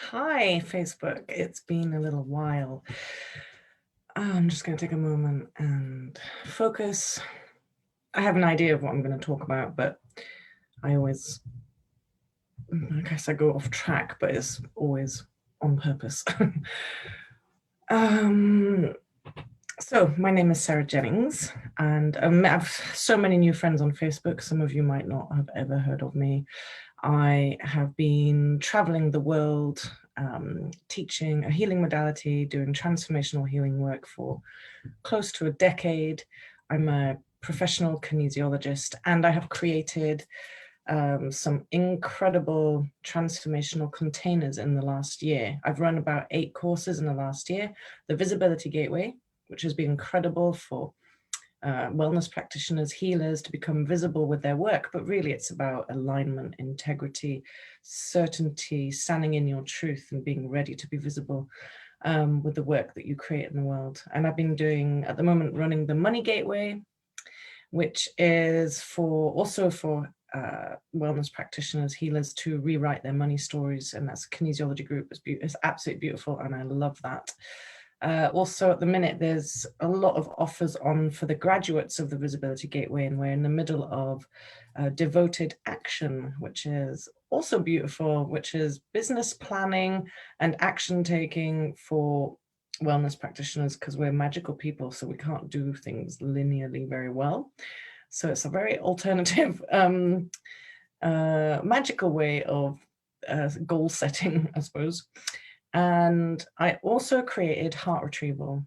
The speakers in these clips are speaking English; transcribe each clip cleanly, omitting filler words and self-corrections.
Hi, Facebook. It's been a little while. I'm just going to take a moment and focus. I have an idea of what I'm going to talk about, but I always, I guess I go off track, but it's always on purpose. um, so my name is Sarah Jennings, and I have so many new friends on Facebook. Some of you might not have ever heard of me. I have been traveling the world, teaching a healing modality, doing transformational healing work for close to a decade. I'm a professional kinesiologist, and I have created some incredible transformational containers in the last year. I've run about 8 courses in the last year. The Visibility Gateway, which has been incredible for wellness practitioners, healers to become visible with their work, but really it's about alignment, integrity, certainty, standing in your truth and being ready to be visible with the work that you create in the world. And I've been doing, at the moment, running the Money Gateway, which is also for wellness practitioners, healers to rewrite their money stories. And that's a kinesiology group. It's absolutely beautiful. And I love that. Also, at the minute, there's a lot of offers on for the graduates of the Visibility Gateway, and we're in the middle of Devoted Action, which is also beautiful, which is business planning and action taking for wellness practitioners, because we're magical people, so we can't do things linearly very well. So it's a very alternative, magical way of goal setting, I suppose. And I also created Heart Retrieval.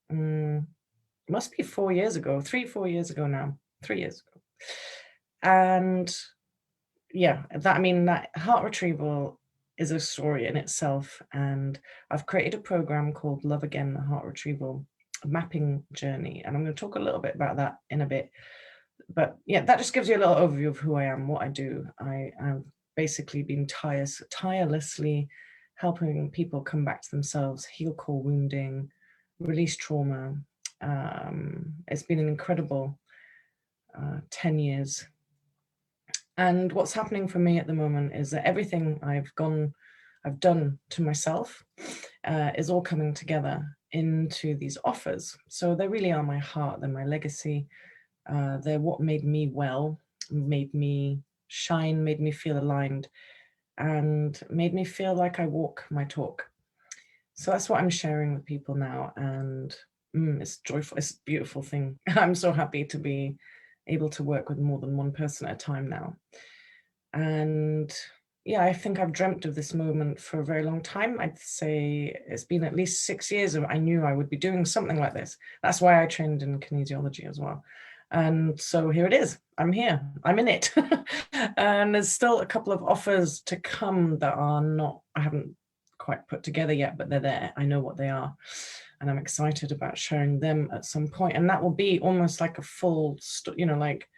Must be 4 years ago, 4 years ago now, 3 years ago. And yeah, that Heart Retrieval is a story in itself. And I've created a program called Love Again, the Heart Retrieval mapping journey. And I'm going to talk a little bit about that in a bit. But yeah, that just gives you a little overview of who I am, what I do. I've basically been tirelessly helping people come back to themselves, heal core wounding, release trauma. It's been an incredible 10 years. And what's happening for me at the moment is that everything I've done to myself is all coming together into these offers. So they really are my heart, they're my legacy. They're what made me well, made me shine, made me feel aligned, and made me feel like I walk my talk. So that's what I'm sharing with people now. And it's joyful, it's a beautiful thing. I'm so happy to be able to work with more than one person at a time now. And yeah, I think I've dreamt of this moment for a very long time. I'd say it's been at least 6 years I knew I would be doing something like this. That's why I trained in kinesiology as well. And so here it is. I'm here. I'm in it. And there's still a couple of offers to come that I haven't quite put together yet, but they're there. I know what they are. And I'm excited about sharing them at some point. And that will be almost like a full, like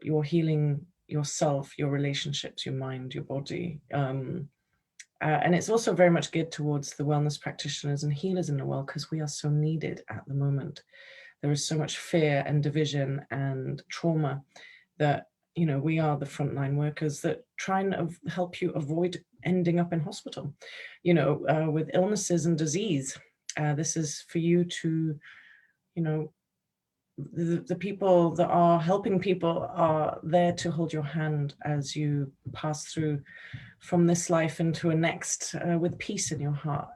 you're healing yourself, your relationships, your mind, your body. And it's also very much geared towards the wellness practitioners and healers in the world, because we are so needed at the moment. There is so much fear and division and trauma that, we are the frontline workers that try and help you avoid ending up in hospital, with illnesses and disease. This is for you to, the people that are helping people are there to hold your hand as you pass through from this life into a next with peace in your heart.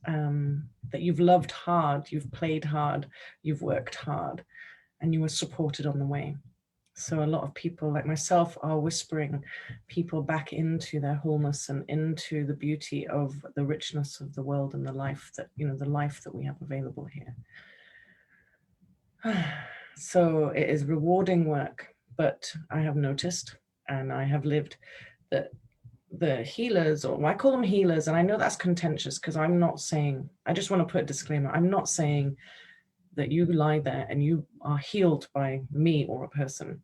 That you've loved hard, you've played hard, you've worked hard, and you were supported on the way. So a lot of people like myself are whispering people back into their wholeness and into the beauty of the richness of the world and the life that, the life that we have available here. So it is rewarding work, but I have noticed and I have lived that the healers, or I call them healers, and I know that's contentious because I'm not saying, I just want to put a disclaimer, I'm not saying that you lie there and you are healed by me or a person.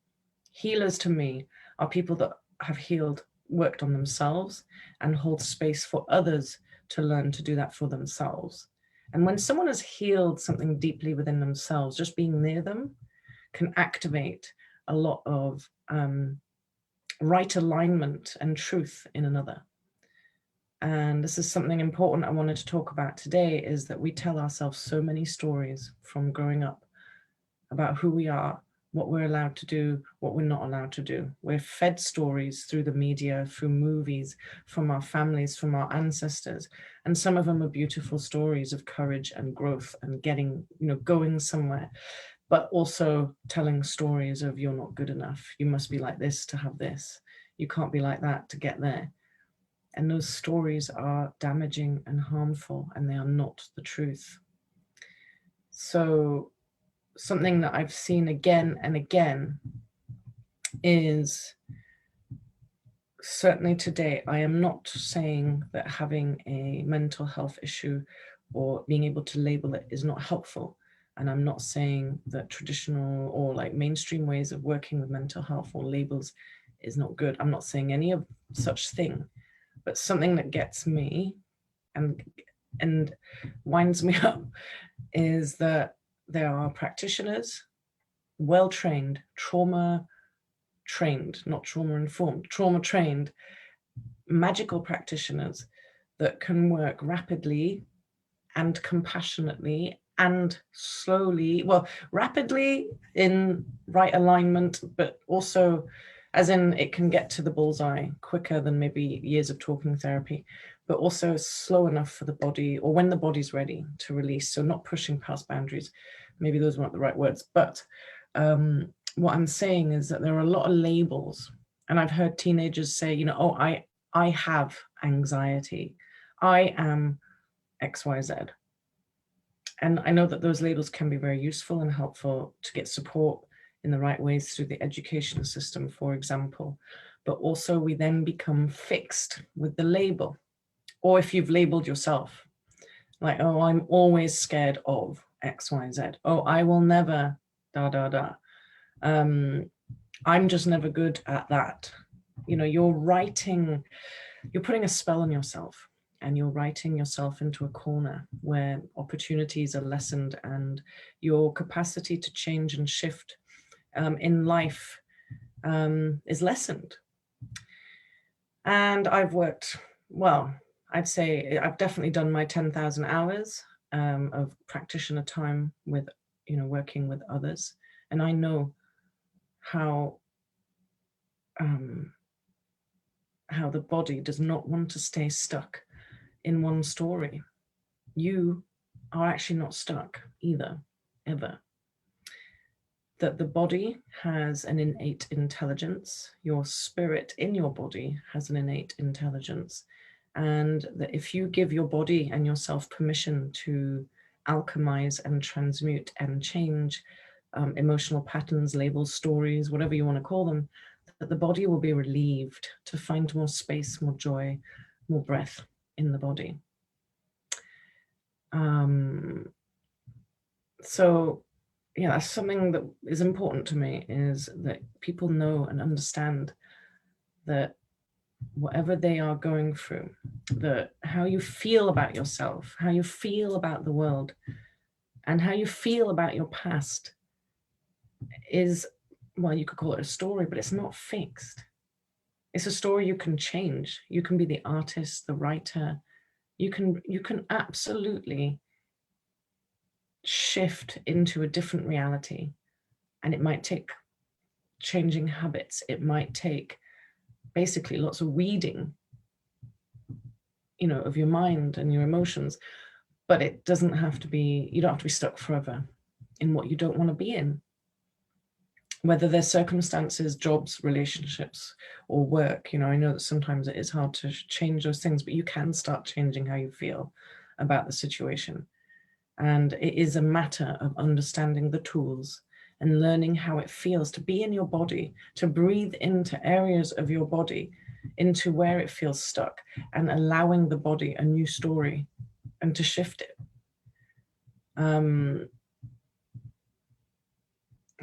Healers to me are people that have healed, worked on themselves, and hold space for others to learn to do that for themselves. And when someone has healed something deeply within themselves, just being near them can activate a lot of right alignment and truth in another. And this is something important I wanted to talk about today, is that we tell ourselves so many stories from growing up about who we are, what we're allowed to do, what we're not allowed to do. We're fed stories through the media, through movies, from our families, from our ancestors. And some of them are beautiful stories of courage and growth and getting, going somewhere, but also telling stories of you're not good enough. You must be like this to have this. You can't be like that to get there. And those stories are damaging and harmful, and they are not the truth. So something that I've seen again and again is, certainly today, I am not saying that having a mental health issue or being able to label it is not helpful. And I'm not saying that traditional or like mainstream ways of working with mental health or labels is not good. I'm not saying any of such thing, but something that gets me and winds me up is that there are practitioners, well-trained, trauma-trained, not trauma-informed, trauma-trained, magical practitioners that can work rapidly and compassionately and slowly, well, rapidly in right alignment, but also as in it can get to the bullseye quicker than maybe years of talking therapy, but also slow enough for the body, or when the body's ready to release. So not pushing past boundaries. Maybe those weren't the right words, but what I'm saying is that there are a lot of labels. And I've heard teenagers say, oh, I have anxiety. I am XYZ. And I know that those labels can be very useful and helpful to get support in the right ways through the education system, for example. But also we then become fixed with the label. Or if you've labeled yourself, like, oh, I'm always scared of XYZ. Oh, I will never, da, da, da. I'm just never good at that. You're putting a spell on yourself, and you're writing yourself into a corner where opportunities are lessened and your capacity to change and shift in life is lessened. And I've worked, well, I'd say I've definitely done my 10,000 hours of practitioner time with, working with others. And I know how the body does not want to stay stuck in one story. You are actually not stuck either, ever. That the body has an innate intelligence, your spirit in your body has an innate intelligence, and that if you give your body and yourself permission to alchemize and transmute and change emotional patterns, labels, stories, whatever you want to call them, that the body will be relieved to find more space, more joy, more breath in the body. So yeah, that's something that is important to me, is that people know and understand that whatever they are going through, that how you feel about yourself, how you feel about the world, and how you feel about your past is, well, you could call it a story, but it's not fixed. It's a story you can change. You can be the artist, the writer. You can absolutely shift into a different reality. And it might take changing habits. It might take basically lots of weeding, of your mind and your emotions. But it doesn't have to be, you don't have to be stuck forever in what you don't want to be in. Whether there's circumstances, jobs, relationships, or work, I know that sometimes it is hard to change those things, but you can start changing how you feel about the situation. And it is a matter of understanding the tools and learning how it feels to be in your body, to breathe into areas of your body, into where it feels stuck, and allowing the body a new story and to shift it.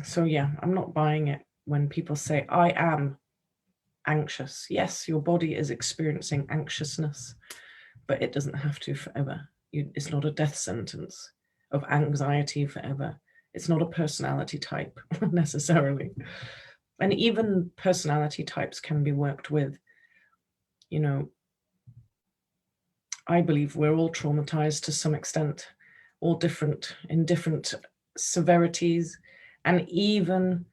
So yeah, I'm not buying it when people say, I am anxious. Yes, your body is experiencing anxiousness, but it doesn't have to forever. It's not a death sentence of anxiety forever. It's not a personality type necessarily. And even personality types can be worked with. I believe we're all traumatized to some extent, all different, in different severities, and even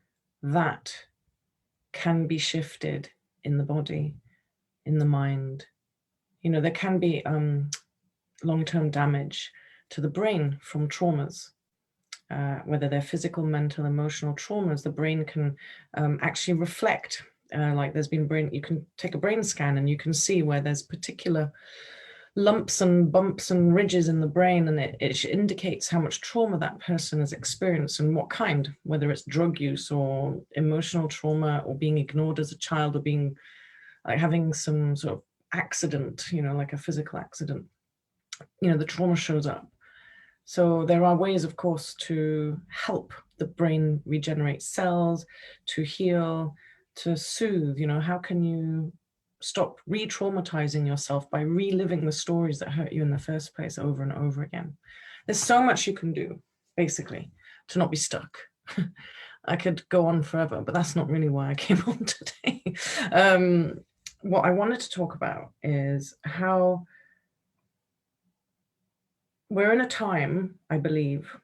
that can be shifted in the body, in the mind. There can be long-term damage to the brain from traumas, whether they're physical, mental, emotional traumas. The brain can actually reflect, like there's been you can take a brain scan and you can see where there's particular lumps and bumps and ridges in the brain, and it indicates how much trauma that person has experienced and what kind, whether it's drug use or emotional trauma or being ignored as a child or being like having some sort of accident, like a physical accident. The trauma shows up. So there are ways, of course, to help the brain regenerate cells, to heal, to soothe. How can you stop re-traumatizing yourself by reliving the stories that hurt you in the first place over and over again? There's so much you can do, basically, to not be stuck. I could go on forever, but that's not really why I came on today. What I wanted to talk about is how we're in a time, I believe.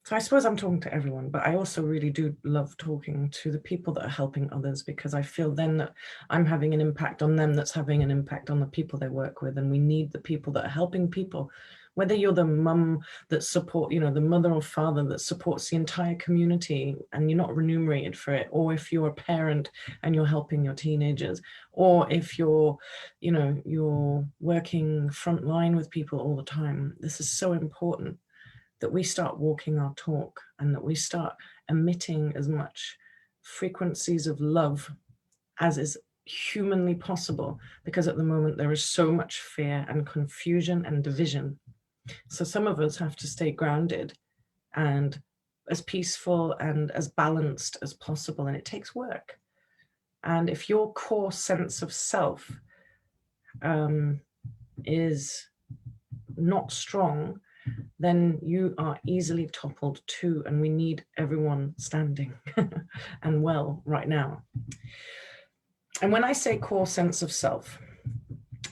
So I suppose I'm talking to everyone, but I also really do love talking to the people that are helping others, because I feel then that I'm having an impact on them that's having an impact on the people they work with. And we need the people that are helping people, whether you're the mum that support, the mother or father that supports the entire community and you're not remunerated for it, or if you're a parent and you're helping your teenagers, or if you're working frontline with people all the time. This is so important that we start walking our talk and that we start emitting as much frequencies of love as is humanly possible, because at the moment there is so much fear and confusion and division. So some of us have to stay grounded and as peaceful and as balanced as possible, and it takes work. And if your core sense of self is not strong, then you are easily toppled too, and we need everyone standing and well right now. And when I say core sense of self,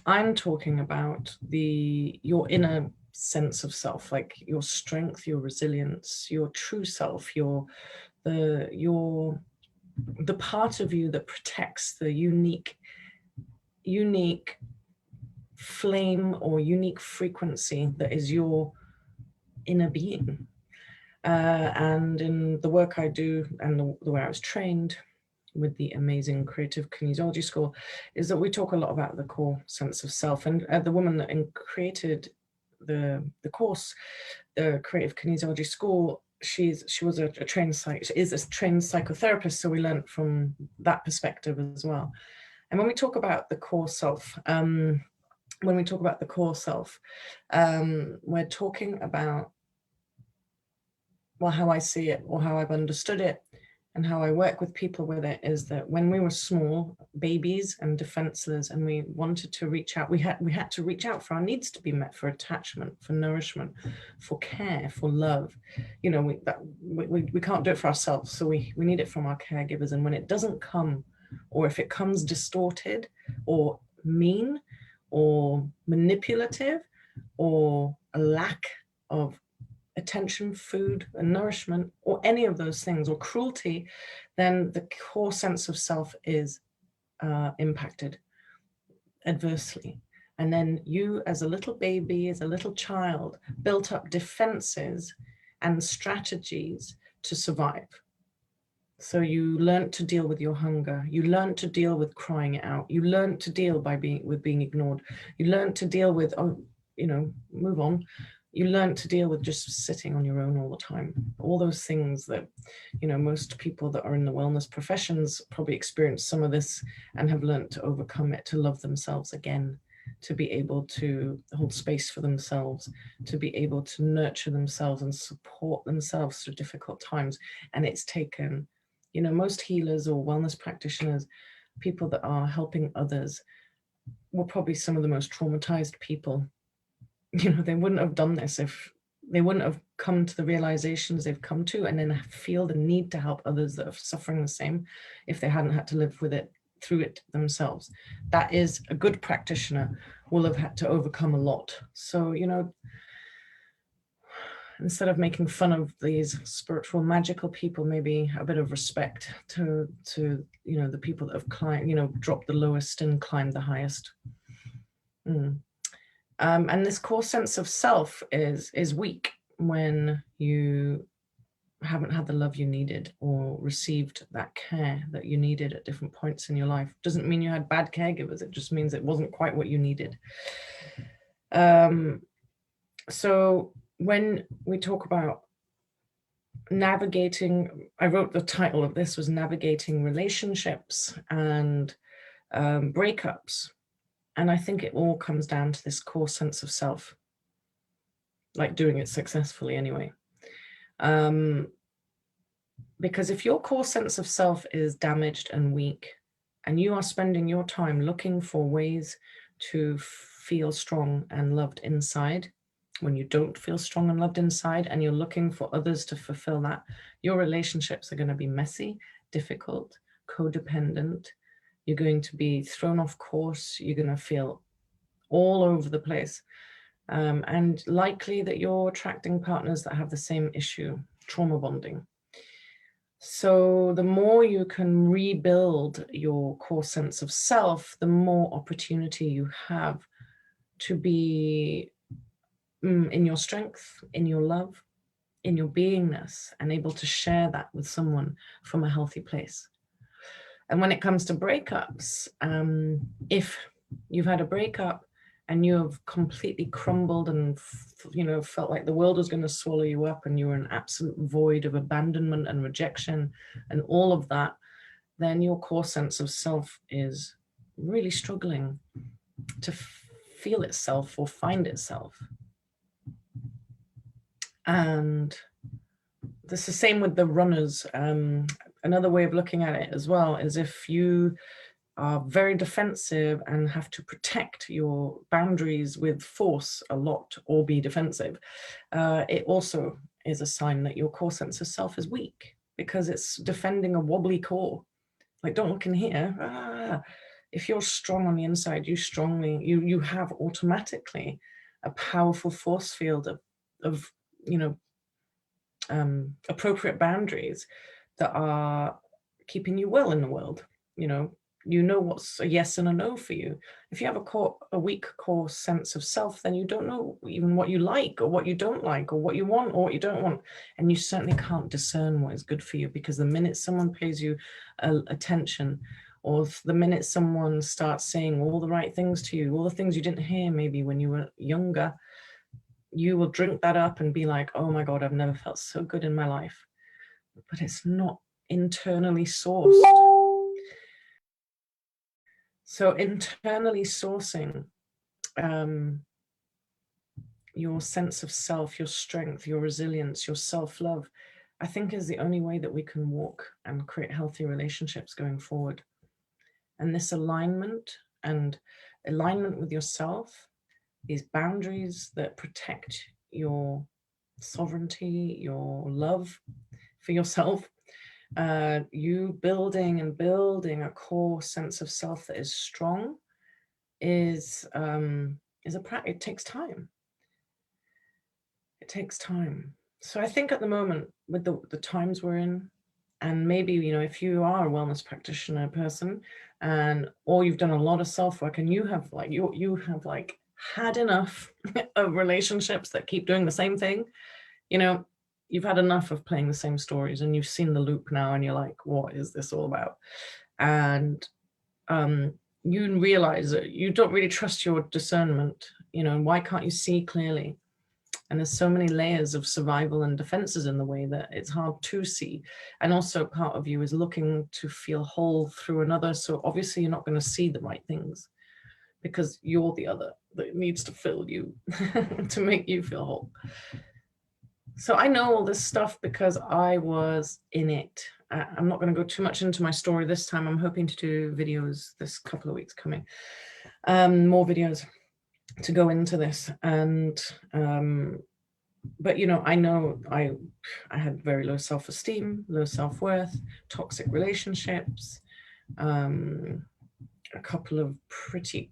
I'm talking about your inner sense of self, like your strength, your resilience, your true self, the part of you that protects the unique flame or unique frequency that is your inner being. And in the work I do and the way I was trained with the amazing creative kinesiology school is that we talk a lot about the core sense of self. And the woman that created the course, the creative kinesiology school, she was a trained psychotherapist, so we learned from that perspective as well. And when we talk about the core self, we're talking about, well, how I see it or how I've understood it and how I work with people with it is that when we were small babies and defenseless and we wanted to reach out, we had to reach out for our needs to be met, for attachment, for nourishment, for care, for love. We can't do it for ourselves, so we need it from our caregivers. And when it doesn't come, or if it comes distorted or mean or manipulative or a lack of attention, food and nourishment, or any of those things, or cruelty, then the core sense of self is impacted adversely. And then you, as a little baby, as a little child, built up defenses and strategies to survive. So you learned to deal with your hunger. You learned to deal with crying it out. You learned to deal with being ignored. You learned to deal with, move on. You learn to deal with just sitting on your own all the time. All those things that, most people that are in the wellness professions probably experience some of this and have learned to overcome it, to love themselves again, to be able to hold space for themselves, to be able to nurture themselves and support themselves through difficult times. And it's taken, most healers or wellness practitioners, people that are helping others, were probably some of the most traumatized people. They wouldn't have done this if they wouldn't have come to the realizations they've come to, and then feel the need to help others that are suffering the same, if they hadn't had to live with it through it themselves. That is, a good practitioner will have had to overcome a lot. So, you know, instead of making fun of these spiritual, magical people, maybe a bit of respect to you know, the people that have climbed, you know, dropped the lowest and climbed the highest. And this core sense of self is weak when you haven't had the love you needed or received that care that you needed at different points in your life. Doesn't mean you had bad caregivers. It just means it wasn't quite what you needed. So when we talk about navigating, I wrote the title of this was Navigating Relationships and Breakups. And I think it all comes down to this core sense of self, like doing it successfully anyway. Because if your core sense of self is damaged and weak, and you are spending your time looking for ways to feel strong and loved inside, when you don't feel strong and loved inside, and you're looking for others to fulfill that, your relationships are going to be messy, difficult, codependent. You're going to be thrown off course. You're going to feel all over the place. And likely that you're attracting partners that have the same issue, trauma bonding. So the more you can rebuild your core sense of self, the more opportunity you have to be in your strength, in your love, in your beingness, and able to share that with someone from a healthy place. And when it comes to breakups, if you've had a breakup and you have completely crumbled and, you know, felt like the world was going to swallow you up, and you were an absolute void of abandonment and rejection and all of that, then your core sense of self is really struggling to feel itself or find itself. And this is the same with the runners. Another way of looking at it as well is if you are very defensive and have to protect your boundaries with force a lot or be defensive, it also is a sign that your core sense of self is weak, because it's defending a wobbly core. Like, don't look in here. If you're strong on the inside, you have automatically a powerful force field of you know, appropriate boundaries that are keeping you well in the world. You know what's a yes and a no for you. If you have a weak core sense of self, then you don't know even what you like or what you don't like, or what you want or what you don't want. And you certainly can't discern what is good for you, because the minute someone pays you attention, or the minute someone starts saying all the right things to you, all the things you didn't hear maybe when you were younger, you will drink that up and be like, oh my God, I've never felt so good in my life. But it's not internally sourced. So internally sourcing your sense of self, your strength, your resilience, your self-love, I think is the only way that we can walk and create healthy relationships going forward. And this alignment with yourself, these boundaries that protect your sovereignty, your love for yourself, you building a core sense of self that is strong, is it takes time. It takes time. So I think at the moment, with the times we're in, and maybe, if you are a wellness practitioner person, or you've done a lot of self-work, and you have had enough of relationships that keep doing the same thing, you've had enough of playing the same stories, and you've seen the loop now, and you're like, what is this all about? And you realize that you don't really trust your discernment. Why can't you see clearly? And there's so many layers of survival and defenses in the way that it's hard to see. And also part of you is looking to feel whole through another. So obviously you're not going to see the right things, because you're the other that needs to fill you to make you feel whole. So I know all this stuff because I was in it. I'm not going to go too much into my story this time. I'm hoping to do videos this couple of weeks coming, more videos to go into this. And but I know I had very low self-esteem, low self-worth, toxic relationships, a couple of pretty,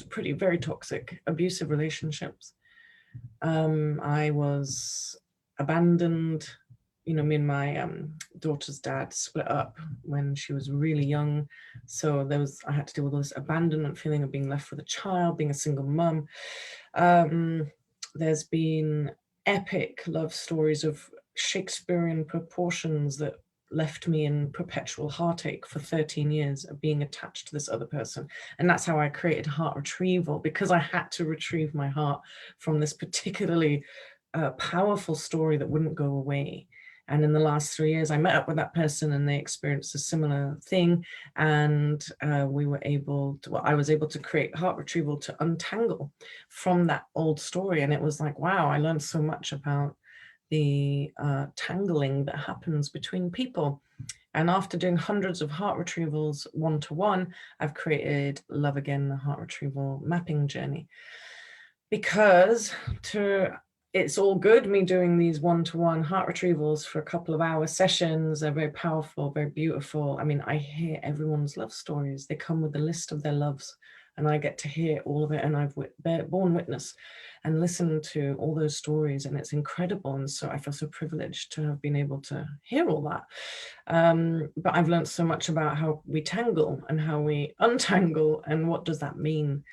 pretty very toxic, abusive relationships. I was abandoned. Me and my daughter's dad split up when she was really young. So I had to deal with all this abandonment feeling of being left with a child, being a single mum. There's been epic love stories of Shakespearean proportions that left me in perpetual heartache for 13 years of being attached to this other person. And that's how I created Heart Retrieval, because I had to retrieve my heart from this particularly powerful story that wouldn't go away. And in the last 3 years, I met up with that person and they experienced a similar thing. And I was able to create Heart Retrieval to untangle from that old story. And it was like, wow, I learned so much about the tangling that happens between people. And after doing hundreds of heart retrievals one-to-one, I've created Love Again, the Heart Retrieval mapping journey. Because it's all good me doing these one-to-one heart retrievals for a couple of hour sessions. They're very powerful, very beautiful. I mean, I hear everyone's love stories. They come with a list of their loves and I get to hear all of it. And I've borne witness and listened to all those stories, and it's incredible. And so I feel so privileged to have been able to hear all that. But I've learned so much about how we tangle and how we untangle and what does that mean.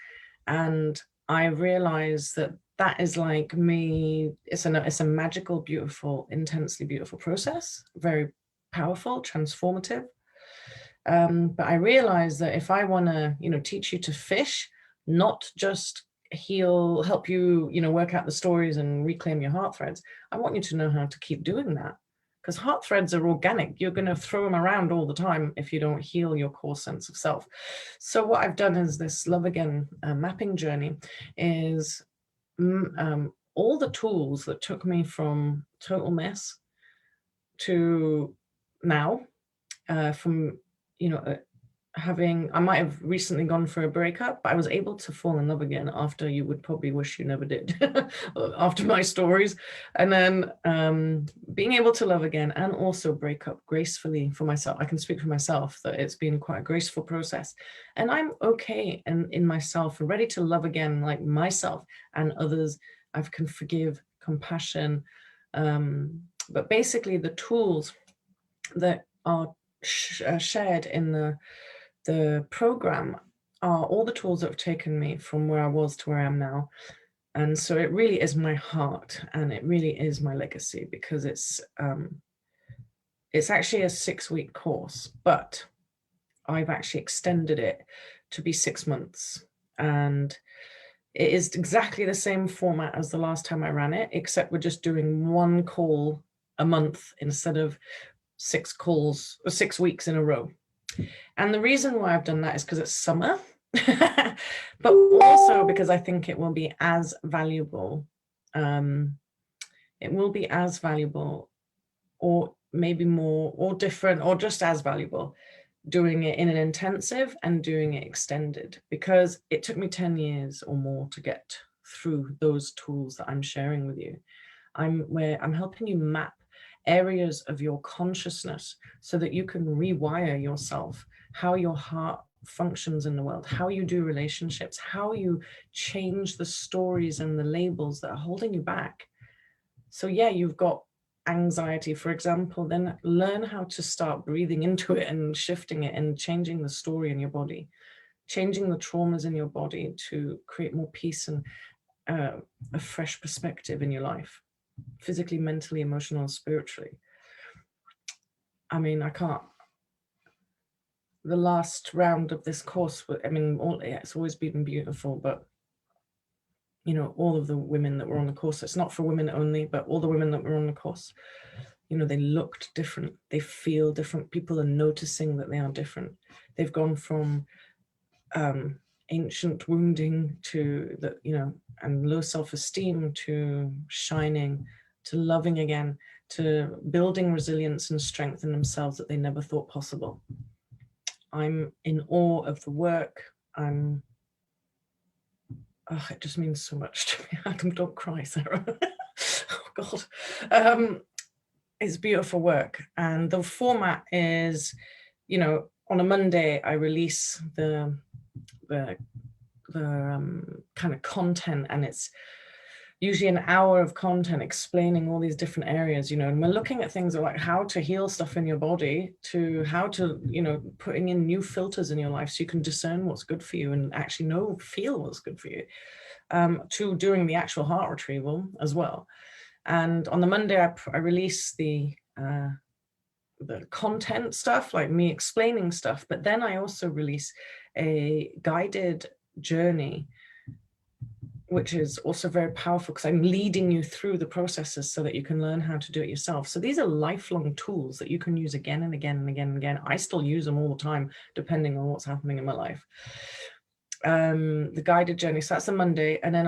And I realized that is like me. It's a magical, beautiful, intensely beautiful process, very powerful, transformative. But I realized that if I want to, teach you to fish, not just help you, work out the stories and reclaim your heart threads, I want you to know how to keep doing that. Because heart threads are organic. You're going to throw them around all the time if you don't heal your core sense of self. So what I've done is this Love Again mapping journey is all the tools that took me from total mess to now, from, I might have recently gone for a breakup, but I was able to fall in love again after you would probably wish you never did, after my stories. And then being able to love again and also break up gracefully for myself. I can speak for myself that it's been quite a graceful process. And I'm okay in myself and ready to love again, like myself and others. I can forgive, compassion. But basically the tools that are shared in the program are all the tools that have taken me from where I was to where I am now. And so it really is my heart and it really is my legacy, because it's actually a 6-week course, but I've actually extended it to be 6 months. And it is exactly the same format as the last time I ran it, except we're just doing 1 call a month instead of 6 calls or 6 weeks in a row. And the reason why I've done that is because it's summer, but also because I think it will be as valuable. It will be as valuable, or maybe more, or different, or just as valuable, doing it in an intensive and doing it extended, because it took me 10 years or more to get through those tools that I'm sharing with you. I'm helping you map areas of your consciousness so that you can rewire yourself, how your heart functions in the world, how you do relationships, how you change the stories and the labels that are holding you back. So yeah, you've got anxiety, for example, then learn how to start breathing into it and shifting it and changing the story in your body, changing the traumas in your body to create more peace and a fresh perspective in your life, physically, mentally, emotionally, spiritually. I mean, the last round of this course, it's always been beautiful, but all of the women that were on the course, it's not for women only, but all the women that were on the course, they looked different, they feel different, people are noticing that they are different. They've gone from ancient wounding to and low self-esteem to shining, to loving again, to building resilience and strength in themselves that they never thought possible. I'm in awe of the work. It just means so much to me. Adam, don't cry, Sarah. Oh God. It's beautiful work. And the format is, on a Monday, I release the the kind of content, and it's usually an hour of content explaining all these different areas, and we're looking at things like how to heal stuff in your body, to how to, putting in new filters in your life so you can discern what's good for you and actually feel what's good for you, to doing the actual heart retrieval as well. And on the Monday, I release the content stuff, like me explaining stuff, but then I also release a guided journey, which is also very powerful because I'm leading you through the processes so that you can learn how to do it yourself. So these are lifelong tools that you can use again and again and again and again. I still use them all the time, depending on what's happening in my life. The guided journey, so that's a Monday. And then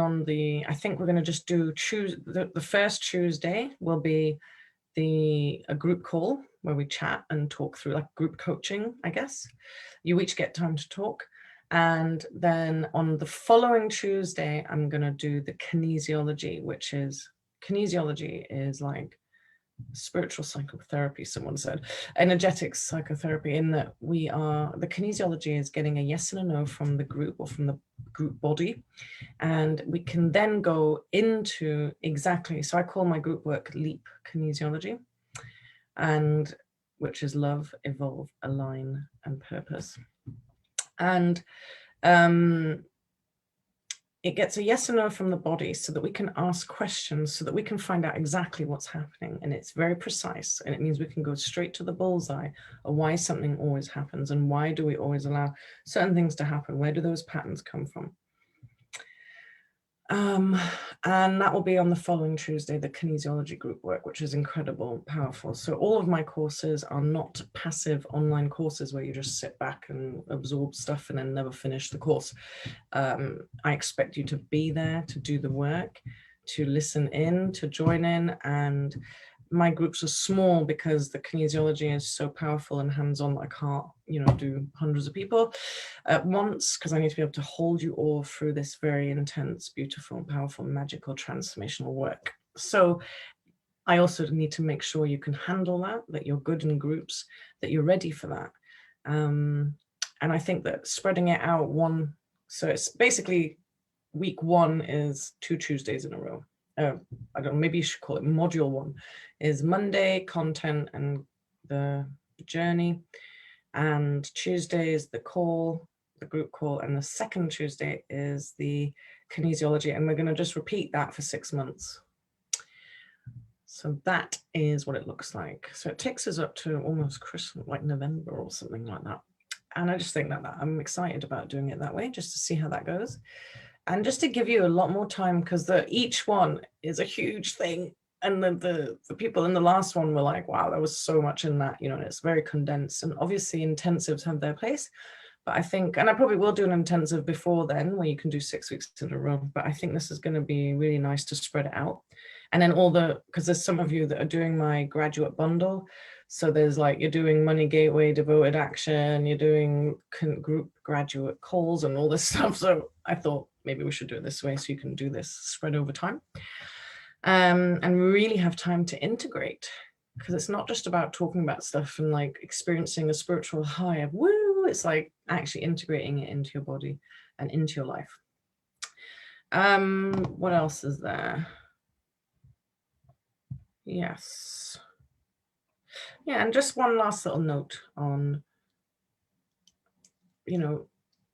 I think we're going to just do the first Tuesday will be a group call where we chat and talk through, like group coaching, I guess. You each get time to talk. And then on the following Tuesday, I'm going to do the kinesiology, kinesiology is like spiritual psychotherapy, someone said, energetic psychotherapy, in that the kinesiology is getting a yes and a no from the group or from the group body. And we can then go into so I call my group work LEAP kinesiology, and which is love, evolve, align, and purpose. And it gets a yes or no from the body so that we can ask questions, so that we can find out exactly what's happening. And it's very precise. And it means we can go straight to the bullseye of why something always happens and why do we always allow certain things to happen? Where do those patterns come from? And that will be on the following Tuesday, the kinesiology group work, which is incredible, powerful. So all of my courses are not passive online courses where you just sit back and absorb stuff and then never finish the course. I expect you to be there, to do the work, to listen in, to join in. And my groups are small because the kinesiology is so powerful and hands-on. I can't, do hundreds of people at once because I need to be able to hold you all through this very intense, beautiful, powerful, magical, transformational work. So I also need to make sure you can handle that you're good in groups, that you're ready for that. And I think that spreading it out so it's basically week 1 is 2 Tuesdays in a row. I don't know, maybe you should call it module 1 is Monday content and the journey, and Tuesday is the group call, and the second Tuesday is the kinesiology, and we're going to just repeat that for 6 months. So that is what it looks like. So it takes us up to almost Christmas, like November or something like that. And I just think that I'm excited about doing it that way, just to see how that goes. And just to give you a lot more time, because each one is a huge thing. And the people in the last one were like, wow, there was so much in that, and it's very condensed. And obviously intensives have their place. But I think, and I probably will do an intensive before then, where you can do 6 weeks in a row. But I think this is going to be really nice to spread it out. And then because there's some of you that are doing my graduate bundle. So there's like, you're doing Money Gateway, Devoted Action, you're doing group graduate calls and all this stuff. So I thought maybe we should do it this way so you can do this spread over time. And really have time to integrate, because it's not just about talking about stuff and like experiencing a spiritual high of woo, it's like actually integrating it into your body and into your life. What else is there? Yes. Yeah, and just one last little note on,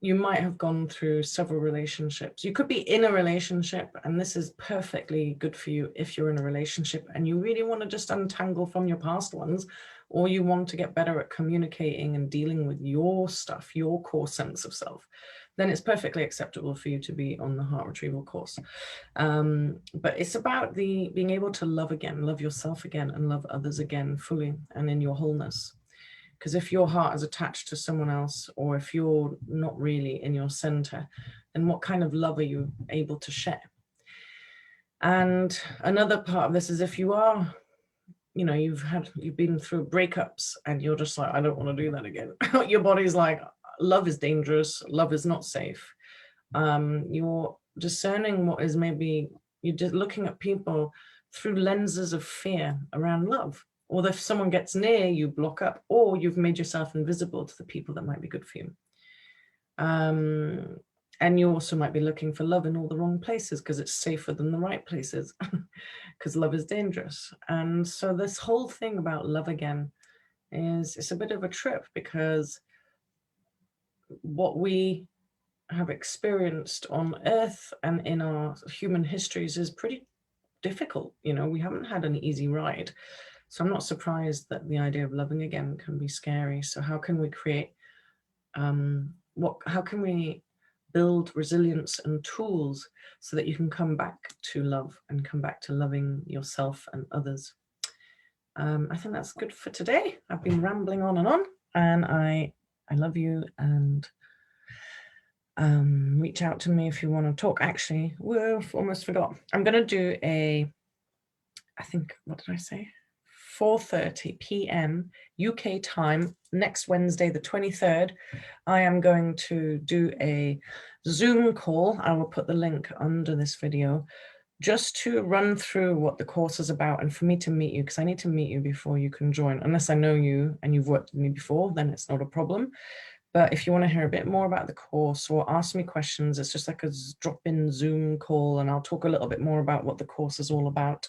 you might have gone through several relationships. You could be in a relationship, and this is perfectly good for you if you're in a relationship and you really want to just untangle from your past ones, or you want to get better at communicating and dealing with your stuff, your core sense of self, then it's perfectly acceptable for you to be on the Heart Retrieval course. But it's about being able to love again, love yourself again, and love others again fully and in your wholeness. Because if your heart is attached to someone else, or if you're not really in your center, then what kind of love are you able to share? And another part of this is if you are, you've been through breakups and you're just like, I don't want to do that again. Your body's like, love is dangerous. Love is not safe. You're discerning what is maybe, you're just looking at people through lenses of fear around love. Or if someone gets near, you block up, or you've made yourself invisible to the people that might be good for you. And you also might be looking for love in all the wrong places because it's safer than the right places, because love is dangerous. And so this whole thing about love again is, it's a bit of a trip, because what we have experienced on Earth and in our human histories is pretty difficult. You know, we haven't had an easy ride. So I'm not surprised that the idea of loving again can be scary. So how can we create, how can we build resilience and tools so that you can come back to love and come back to loving yourself and others? I think that's good for today. I've been rambling on, and I love you, and reach out to me if you want to talk. Actually, whoa, almost forgot. I'm going to do I think, what did I say? 4:30 p.m. UK time next Wednesday, the 23rd. I am going to do a Zoom call. I will put the link under this video, just to run through what the course is about, and for me to meet you, because I need to meet you before you can join. Unless I know you and you've worked with me before, then it's not a problem. But if you want to hear a bit more about the course or ask me questions, it's just like a drop-in Zoom call, and I'll talk a little bit more about what the course is all about.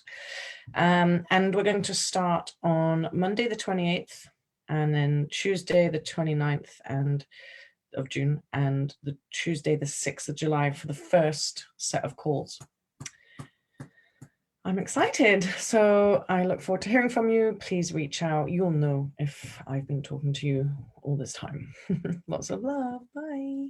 And we're going to start on Monday the 28th, and then Tuesday the 29th of June, and the Tuesday the 6th of July for the first set of calls. I'm excited. So I look forward to hearing from you. Please reach out. You'll know if I've been talking to you all this time. Lots of love. Bye.